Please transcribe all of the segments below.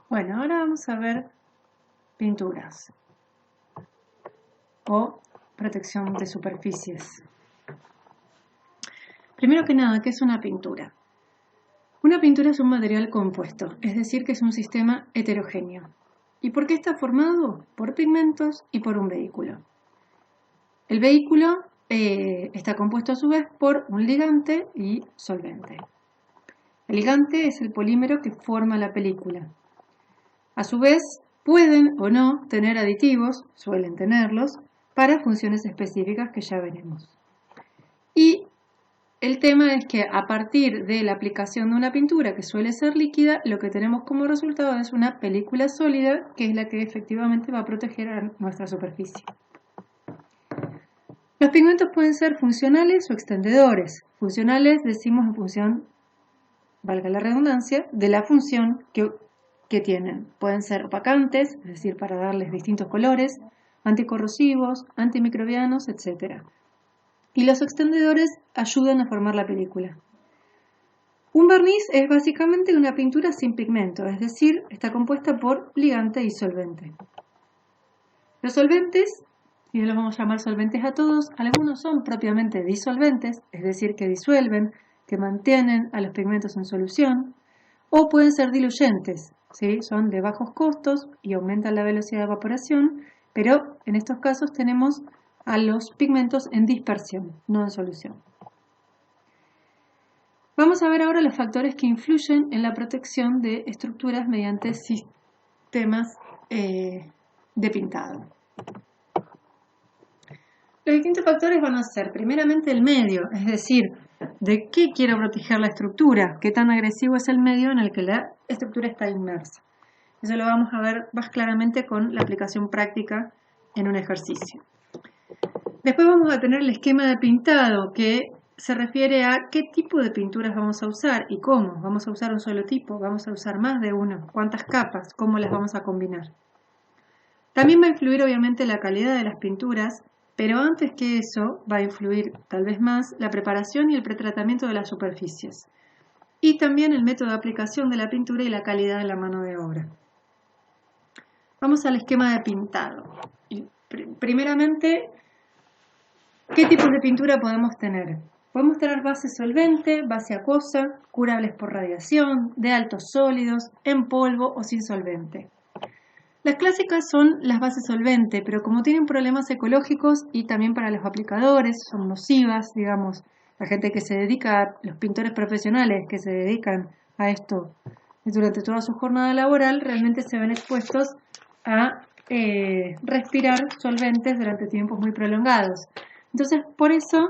Bueno, ahora vamos a ver pinturas o protección de superficies. Primero que nada, ¿qué es una pintura? Una pintura es un material compuesto, es decir, que es un sistema heterogéneo. ¿Y por qué está formado? Por pigmentos y por un vehículo. El vehículo está compuesto a su vez por un ligante y solvente. El ligante es el polímero que forma la película. A su vez, pueden o no tener aditivos, suelen tenerlos, para funciones específicas que ya veremos. Y el tema es que a partir de la aplicación de una pintura que suele ser líquida, lo que tenemos como resultado es una película sólida que es la que efectivamente va a proteger a nuestra superficie. Los pigmentos pueden ser funcionales o extendedores. Funcionales decimos en función, valga la redundancia, de la función que tienen. Pueden ser opacantes, es decir, para darles distintos colores, anticorrosivos, antimicrobianos, etc. Y los extendedores ayudan a formar la película. Un barniz es básicamente una pintura sin pigmento, es decir, está compuesta por ligante y solvente. Los solventes, y los vamos a llamar solventes a todos, algunos son propiamente disolventes, es decir, que disuelven, que mantienen a los pigmentos en solución, o pueden ser diluyentes, ¿sí? Son de bajos costos y aumentan la velocidad de evaporación, pero en estos casos tenemos a los pigmentos en dispersión, no en solución. Vamos a ver ahora los factores que influyen en la protección de estructuras mediante sistemas de pintado. Los distintos factores van a ser primeramente el medio, es decir, de qué quiero proteger la estructura, qué tan agresivo es el medio en el que la estructura está inmersa. Eso lo vamos a ver más claramente con la aplicación práctica en un ejercicio. Después vamos a tener el esquema de pintado, que se refiere a qué tipo de pinturas vamos a usar y cómo. ¿Vamos a usar un solo tipo? ¿Vamos a usar más de uno? ¿Cuántas capas? ¿Cómo las vamos a combinar? También va a influir obviamente la calidad de las pinturas, pero antes que eso va a influir tal vez más la preparación y el pretratamiento de las superficies. Y también el método de aplicación de la pintura y la calidad de la mano de obra. Vamos al esquema de pintado. Primeramente, ¿qué tipos de pintura podemos tener? Podemos tener base solvente, base acuosa, curables por radiación, de altos sólidos, en polvo o sin solvente. Las clásicas son las bases solvente, pero como tienen problemas ecológicos y también para los aplicadores, son nocivas, digamos, la gente que se dedica, los pintores profesionales que se dedican a esto durante toda su jornada laboral, realmente se ven expuestos a respirar solventes durante tiempos muy prolongados. Entonces, por eso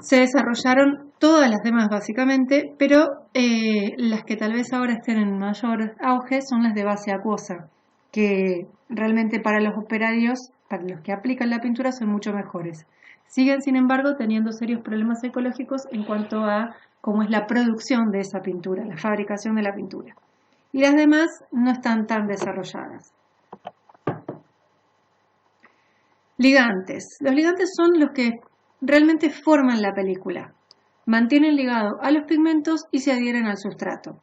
se desarrollaron todas las demás básicamente, pero las que tal vez ahora estén en mayor auge son las de base acuosa, que realmente para los operarios, para los que aplican la pintura, son mucho mejores. Siguen, sin embargo, teniendo serios problemas ecológicos en cuanto a cómo es la producción de esa pintura, la fabricación de la pintura. Y las demás no están tan desarrolladas. Ligantes. Los ligantes son los que realmente forman la película. Mantienen ligado a los pigmentos y se adhieren al sustrato.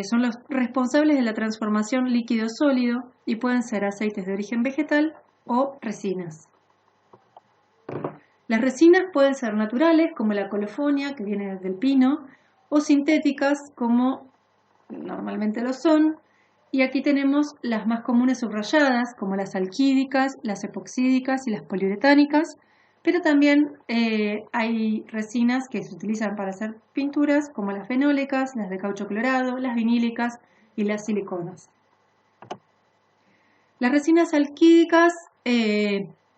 Son los responsables de la transformación líquido-sólido y pueden ser aceites de origen vegetal o resinas. Las resinas pueden ser naturales, como la colofonia, que viene del pino, o sintéticas, como normalmente lo son. Y aquí tenemos las más comunes subrayadas, como las alquídicas, las epoxídicas y las poliuretánicas, pero también hay resinas que se utilizan para hacer pinturas, como las fenólicas, las de caucho clorado, las vinílicas y las siliconas. Las resinas alquídicas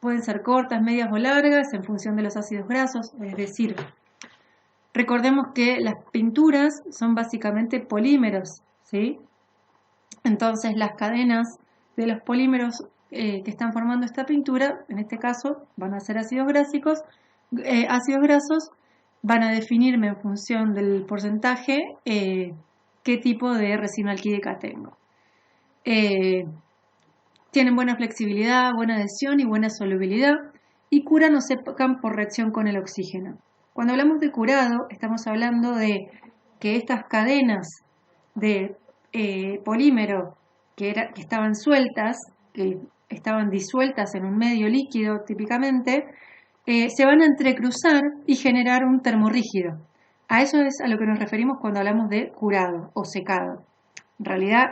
pueden ser cortas, medias o largas en función de los ácidos grasos, es decir, recordemos que las pinturas son básicamente polímeros, ¿sí? Entonces las cadenas de los polímeros que están formando esta pintura, en este caso van a ser ácidos grasos, van a definirme en función del porcentaje qué tipo de resina alquídica tengo. Tienen buena flexibilidad, buena adhesión y buena solubilidad y curan o secan por reacción con el oxígeno. Cuando hablamos de curado, estamos hablando de que estas cadenas de polímero que estaban sueltas, que estaban disueltas en un medio líquido típicamente, se van a entrecruzar y generar un termorrígido. A eso es a lo que nos referimos cuando hablamos de curado o secado. En realidad,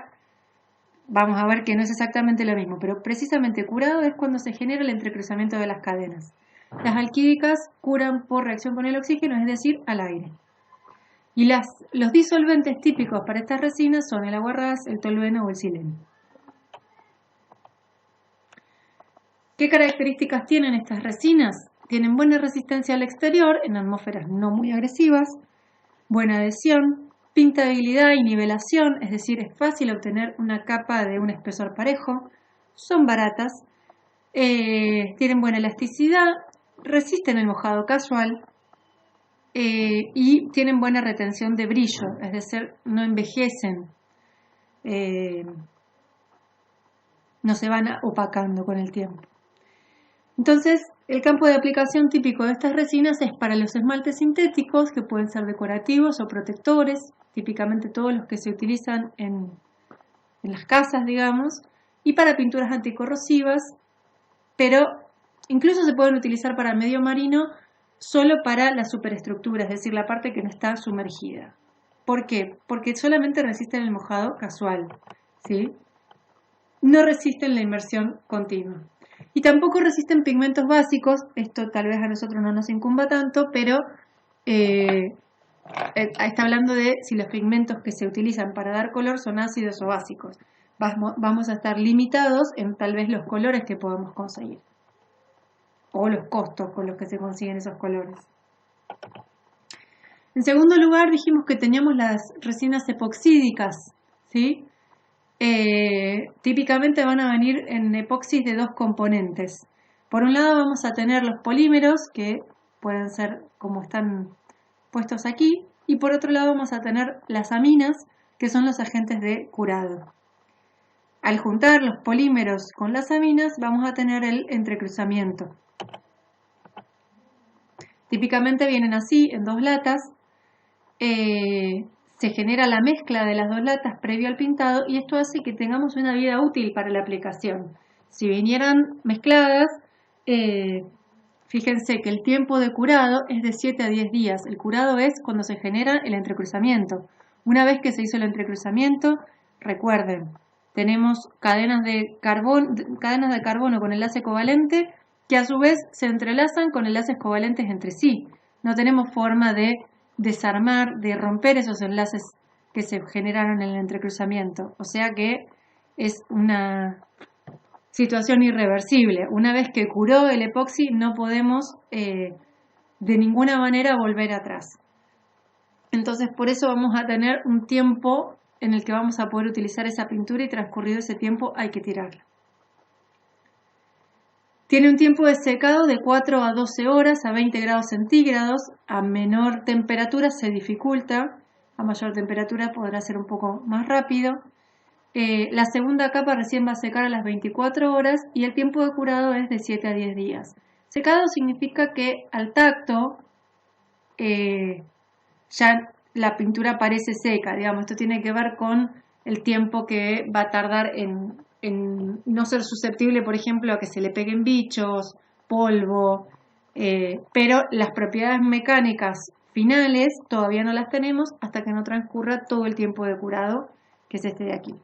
vamos a ver que no es exactamente lo mismo, pero precisamente curado es cuando se genera el entrecruzamiento de las cadenas. Las alquídicas curan por reacción con el oxígeno, es decir, al aire. Y los disolventes típicos para estas resinas son el aguarrás, el tolueno o el sileno. ¿Qué características tienen estas resinas? Tienen buena resistencia al exterior en atmósferas no muy agresivas, buena adhesión, pintabilidad y nivelación, es decir, es fácil obtener una capa de un espesor parejo, son baratas, tienen buena elasticidad, resisten el mojado casual y tienen buena retención de brillo, es decir, no envejecen, no se van opacando con el tiempo. Entonces, el campo de aplicación típico de estas resinas es para los esmaltes sintéticos, que pueden ser decorativos o protectores, típicamente todos los que se utilizan en las casas, digamos, y para pinturas anticorrosivas, pero incluso se pueden utilizar para medio marino solo para la superestructura, es decir, la parte que no está sumergida. ¿Por qué? Porque solamente resisten el mojado casual, ¿sí? No resisten la inmersión continua. Y tampoco resisten pigmentos básicos, esto tal vez a nosotros no nos incumba tanto, pero está hablando de si los pigmentos que se utilizan para dar color son ácidos o básicos. Vamos a estar limitados en tal vez los colores que podamos conseguir, o los costos con los que se consiguen esos colores. En segundo lugar, dijimos que teníamos las resinas epoxídicas, ¿sí? Típicamente van a venir en epoxis de dos componentes. Por un lado vamos a tener los polímeros, que pueden ser como están puestos aquí, y por otro lado vamos a tener las aminas, que son los agentes de curado. Al juntar los polímeros con las aminas vamos a tener el entrecruzamiento. Típicamente vienen así en dos latas. Se genera la mezcla de las dos latas previo al pintado y esto hace que tengamos una vida útil para la aplicación. Si vinieran mezcladas, fíjense que el tiempo de curado es de 7 a 10 días. El curado es cuando se genera el entrecruzamiento. Una vez que se hizo el entrecruzamiento, recuerden, tenemos cadenas de carbono con enlace covalente que a su vez se entrelazan con enlaces covalentes entre sí. No tenemos forma de desarmar, de romper esos enlaces que se generaron en el entrecruzamiento. O sea que es una situación irreversible. Una vez que curó el epoxi, no podemos de ninguna manera volver atrás. Entonces, por eso vamos a tener un tiempo en el que vamos a poder utilizar esa pintura y transcurrido ese tiempo hay que tirarla. Tiene un tiempo de secado de 4 a 12 horas a 20 grados centígrados. A menor temperatura se dificulta, a mayor temperatura podrá ser un poco más rápido. La segunda capa recién va a secar a las 24 horas y el tiempo de curado es de 7 a 10 días. Secado significa que al tacto ya la pintura parece seca, digamos. Esto tiene que ver con el tiempo que va a tardar en no ser susceptible, por ejemplo, a que se le peguen bichos, polvo, pero las propiedades mecánicas finales todavía no las tenemos hasta que no transcurra todo el tiempo de curado, que es este de aquí.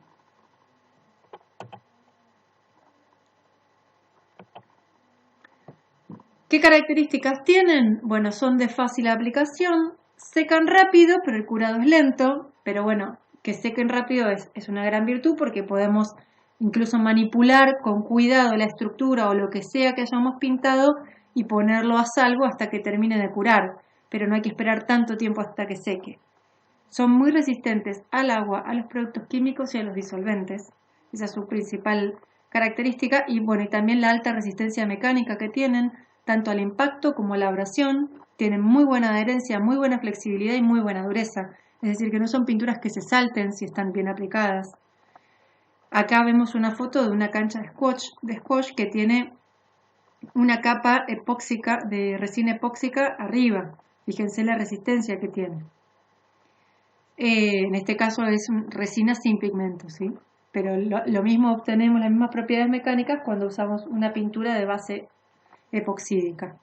¿Qué características tienen? Bueno, son de fácil aplicación, secan rápido, pero el curado es lento, pero bueno, que sequen rápido es una gran virtud porque podemos incluso manipular con cuidado la estructura o lo que sea que hayamos pintado y ponerlo a salvo hasta que termine de curar, pero no hay que esperar tanto tiempo hasta que seque. Son muy resistentes al agua, a los productos químicos y a los disolventes. Esa es su principal característica y bueno, y también la alta resistencia mecánica que tienen, tanto al impacto como a la abrasión. Tienen muy buena adherencia, muy buena flexibilidad y muy buena dureza. Es decir, que no son pinturas que se salten si están bien aplicadas. Acá vemos una foto de una cancha de squash que tiene una capa epóxica de resina epóxica arriba. Fíjense la resistencia que tiene. En este caso es resina sin pigmento, ¿sí? Pero lo mismo obtenemos, las mismas propiedades mecánicas cuando usamos una pintura de base epoxídica.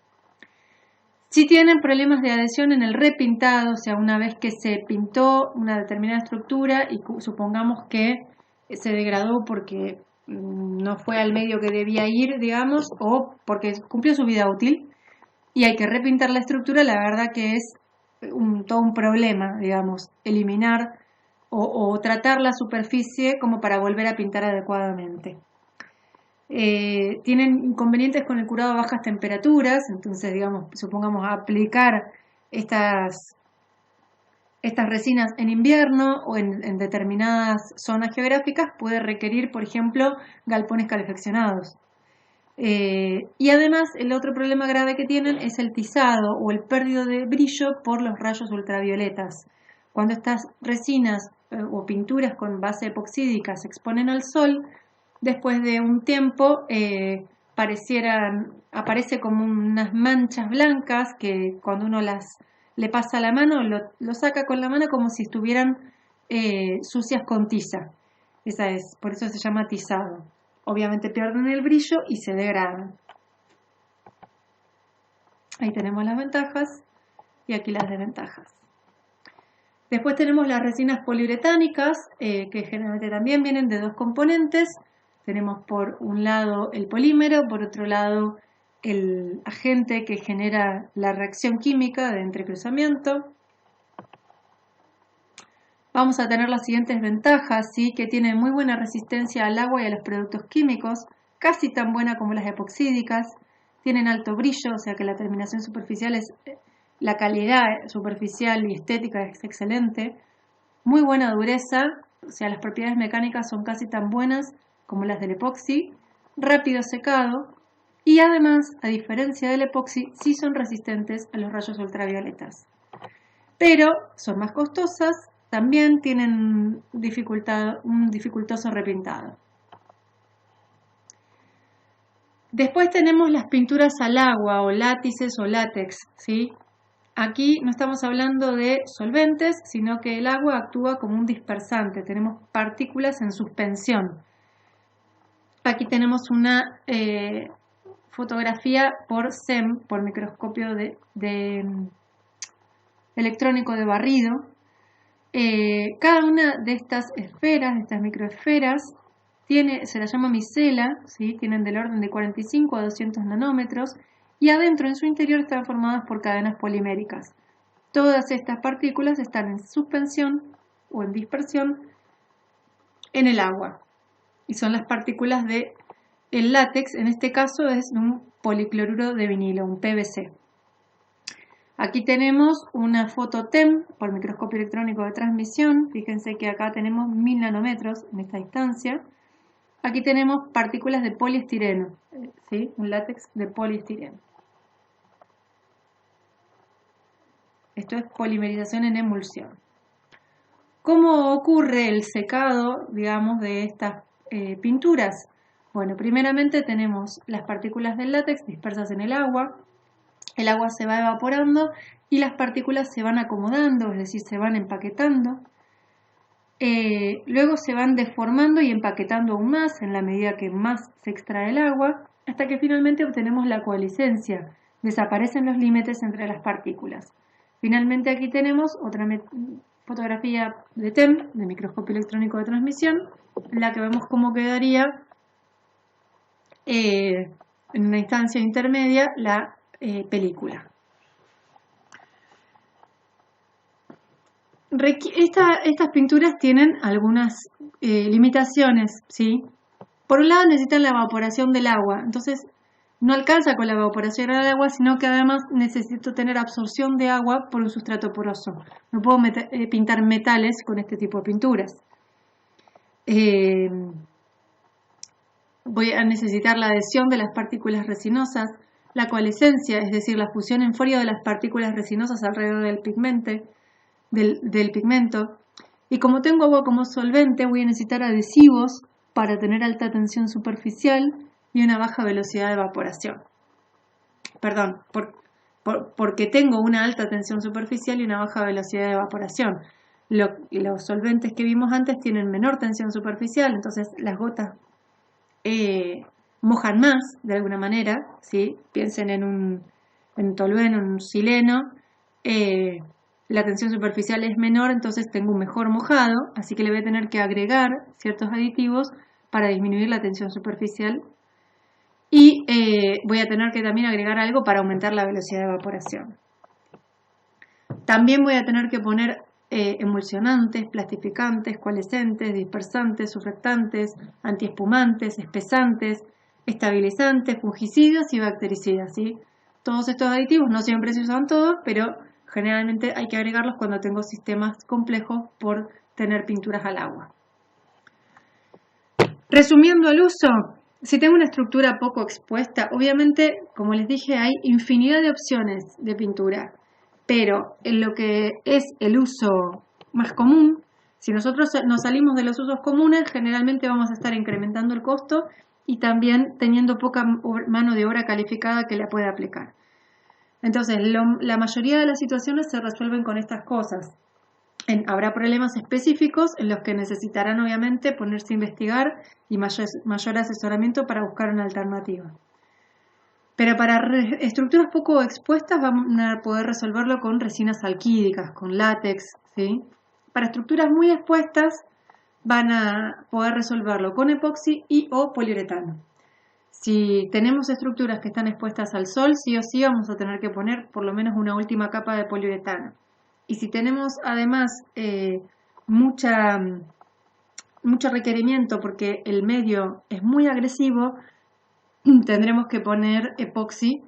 Si tienen problemas de adhesión en el repintado, o sea, una vez que se pintó una determinada estructura y supongamos que se degradó porque no fue al medio que debía ir, digamos, o porque cumplió su vida útil y hay que repintar la estructura, la verdad que es todo un problema, digamos, eliminar o tratar la superficie como para volver a pintar adecuadamente. Tienen inconvenientes con el curado a bajas temperaturas, entonces, digamos, supongamos aplicar estas resinas en invierno o en determinadas zonas geográficas puede requerir, por ejemplo, galpones calefaccionados. Y además, el otro problema grave que tienen es el tizado o el pérdida de brillo por los rayos ultravioletas. Cuando estas resinas o pinturas con base epoxídica se exponen al sol, después de un tiempo aparece como unas manchas blancas que cuando uno le pasa la mano, lo saca con la mano como si estuvieran sucias con tiza. Por eso se llama tizado. Obviamente pierden el brillo y se degradan. Ahí tenemos las ventajas y aquí las desventajas. Después tenemos las resinas poliuretánicas, que generalmente también vienen de dos componentes. Tenemos por un lado el polímero, por otro lado el agente que genera la reacción química de entrecruzamiento. Vamos a tener las siguientes ventajas, ¿sí? Que tienen muy buena resistencia al agua y a los productos químicos, casi tan buena como las epoxídicas. Tienen alto brillo, o sea que la terminación superficial la calidad superficial y estética es excelente. Muy buena dureza, o sea las propiedades mecánicas son casi tan buenas como las del epoxi. Rápido secado y además, a diferencia del epoxi, sí son resistentes a los rayos ultravioletas. Pero son más costosas. También tienen un dificultoso repintado. Después tenemos las pinturas al agua o látices o látex, ¿sí? Aquí no estamos hablando de solventes, sino que el agua actúa como un dispersante. Tenemos partículas en suspensión. Aquí tenemos una fotografía por SEM, por microscopio electrónico de barrido. Cada una de estas esferas, de estas microesferas, se la llama micela, ¿sí? Tienen del orden de 45 a 200 nanómetros y adentro en su interior están formadas por cadenas poliméricas. Todas estas partículas están en suspensión o en dispersión en el agua y son las partículas del látex, en este caso es un policloruro de vinilo, un PVC. Aquí tenemos una foto TEM por microscopio electrónico de transmisión. Fíjense que acá tenemos 1000 nanómetros en esta distancia. Aquí tenemos partículas de poliestireno, ¿sí? Un látex de poliestireno. Esto es polimerización en emulsión. ¿Cómo ocurre el secado, digamos, de estas pinturas? Bueno, primeramente tenemos las partículas del látex dispersas en el agua se va evaporando y las partículas se van acomodando, es decir, se van empaquetando. Luego se van deformando y empaquetando aún más en la medida que más se extrae el agua, hasta que finalmente obtenemos la coalescencia. Desaparecen los límites entre las partículas. Finalmente aquí tenemos otra fotografía de TEM, de microscopio electrónico de transmisión, en la que vemos cómo quedaría en una instancia intermedia la película. Estas pinturas tienen algunas limitaciones, ¿sí? Por un lado necesitan la evaporación del agua, entonces no alcanza con la evaporación del agua, sino que además necesito tener absorción de agua por un sustrato poroso. No puedo pintar metales con este tipo de pinturas. Voy a necesitar la adhesión de las partículas resinosas, la coalescencia, es decir, la fusión en frío de las partículas resinosas alrededor del pigmento. Y como tengo agua como solvente, voy a necesitar adhesivos para tener alta tensión superficial y una baja velocidad de evaporación. Perdón, porque tengo una alta tensión superficial y una baja velocidad de evaporación. Los solventes que vimos antes tienen menor tensión superficial, entonces las gotas mojan más de alguna manera, ¿sí? Piensen en tolueno, en un sileno, la tensión superficial es menor, entonces tengo un mejor mojado, así que le voy a tener que agregar ciertos aditivos para disminuir la tensión superficial y voy a tener que también agregar algo para aumentar la velocidad de evaporación. También voy a tener que poner emulsionantes, plastificantes, coalescentes, dispersantes, surfactantes, antiespumantes, espesantes, estabilizantes, fungicidas y bactericidas, ¿sí? Todos estos aditivos no siempre se usan todos, pero generalmente hay que agregarlos cuando tengo sistemas complejos por tener pinturas al agua. Resumiendo el uso, si tengo una estructura poco expuesta, obviamente, como les dije, hay infinidad de opciones de pintura, pero en lo que es el uso más común, si nosotros nos salimos de los usos comunes, generalmente vamos a estar incrementando el costo y también teniendo poca mano de obra calificada que la pueda aplicar. Entonces, la mayoría de las situaciones se resuelven con estas cosas. Habrá problemas específicos en los que necesitarán obviamente ponerse a investigar y mayor asesoramiento para buscar una alternativa. Pero para estructuras poco expuestas van a poder resolverlo con resinas alquídicas, con látex, ¿sí? Para estructuras muy expuestas van a poder resolverlo con epoxi y o poliuretano. Si tenemos estructuras que están expuestas al sol, sí o sí vamos a tener que poner por lo menos una última capa de poliuretano. Y si tenemos además mucho requerimiento porque el medio es muy agresivo, tendremos que poner epoxi,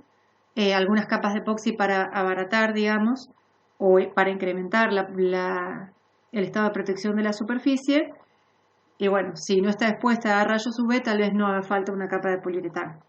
algunas capas de epoxi para abaratar, digamos, o para incrementar el estado de protección de la superficie. Y bueno, si no está expuesta a rayos UV, tal vez no haga falta una capa de poliuretano.